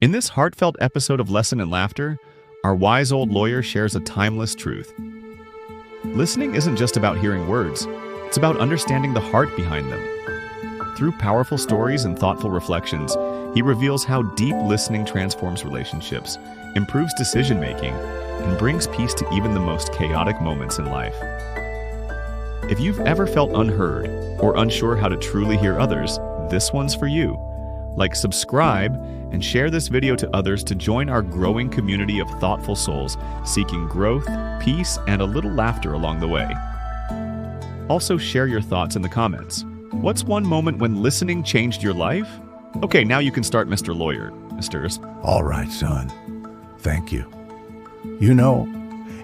In this heartfelt episode of Lesson in Laughter, our wise old lawyer shares a timeless truth. Listening isn't just about hearing words, it's about understanding the heart behind them. Through powerful stories and thoughtful reflections, he reveals how deep listening transforms relationships, improves decision-making, and brings peace to even the most chaotic moments in life. If you've ever felt unheard or unsure how to truly hear others, this one's for you. Like, subscribe, and share this video to others to join our growing community of thoughtful souls seeking growth, peace, and a little laughter along the way. Also, share your thoughts in the comments. What's one moment when listening changed your life? Okay, now you can start, Mr. Lawyer. All right, son. Thank you. You know,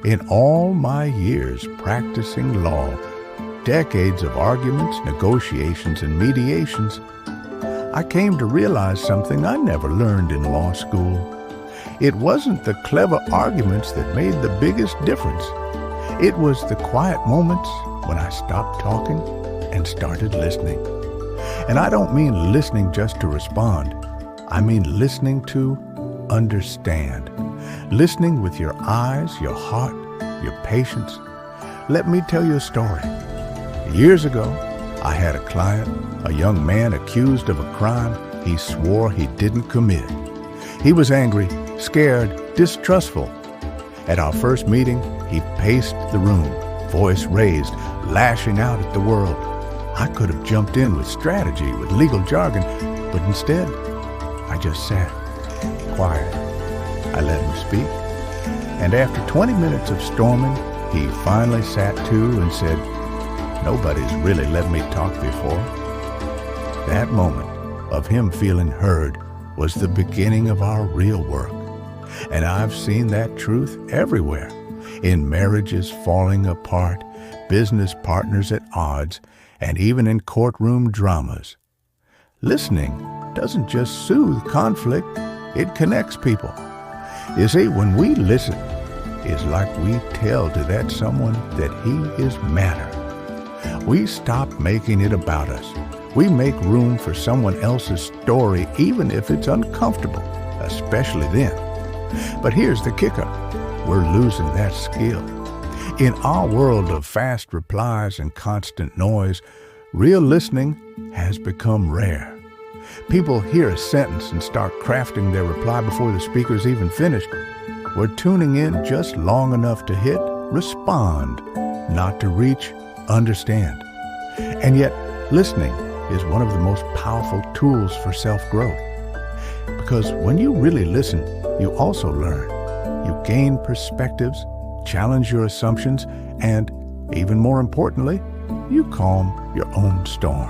in all my years practicing law, decades of arguments, negotiations, and mediations, I came to realize something I never learned in law school. It wasn't the clever arguments that made the biggest difference. It was the quiet moments when I stopped talking and started listening. And I don't mean listening just to respond. I mean listening to understand. Listening with your eyes, your heart, your patience. Let me tell you a story. Years ago, I had a client, a young man accused of a crime he swore he didn't commit. He was angry, scared, distrustful. At our first meeting, he paced the room, voice raised, lashing out at the world. I could have jumped in with strategy, with legal jargon, but instead, I just sat, quiet. I let him speak. And after 20 minutes of storming, he finally sat to and said, "Nobody's really let me talk before." That moment of him feeling heard was the beginning of our real work. And I've seen that truth everywhere, in marriages falling apart, business partners at odds, and even in courtroom dramas. Listening doesn't just soothe conflict, it connects people. You see, when we listen, it's like we tell to that someone that he is matter. We stop making it about us. We make room for someone else's story, even if it's uncomfortable, especially then. But here's the kicker. We're losing that skill. In our world of fast replies and constant noise, real listening has become rare. People hear a sentence and start crafting their reply before the speaker's even finished. We're tuning in just long enough to hit respond, not to reach understand. And yet, listening is one of the most powerful tools for self-growth. Because when you really listen, you also learn. You gain perspectives, challenge your assumptions, and, even more importantly, you calm your own storm.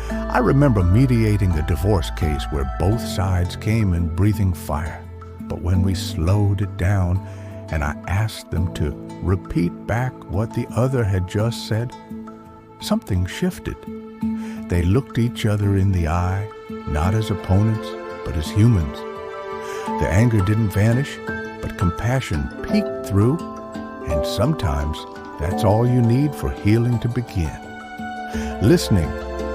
I remember mediating a divorce case where both sides came in breathing fire. But when we slowed it down and I asked them to repeat back what the other had just said, something shifted. They looked each other in the eye, not as opponents, but as humans. The anger didn't vanish, but compassion peeked through, and sometimes that's all you need for healing to begin. Listening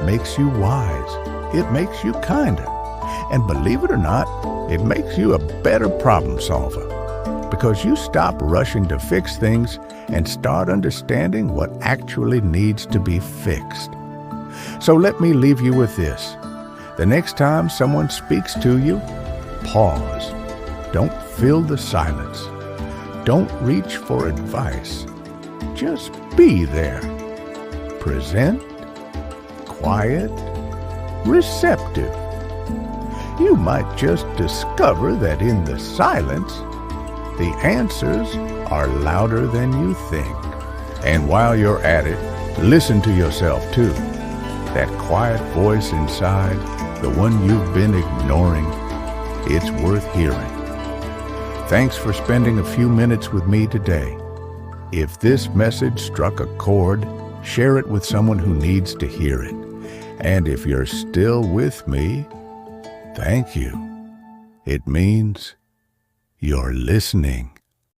makes you wise. It makes you kinder. And believe it or not, it makes you a better problem solver. Because you stop rushing to fix things and start understanding what actually needs to be fixed. So let me leave you with this. The next time someone speaks to you, pause. Don't fill the silence. Don't reach for advice. Just be there. Present, quiet, receptive. You might just discover that in the silence, the answers are louder than you think. And while you're at it, listen to yourself too. That quiet voice inside, the one you've been ignoring, it's worth hearing. Thanks for spending a few minutes with me today. If this message struck a chord, share it with someone who needs to hear it. And if you're still with me, thank you. It means you're listening.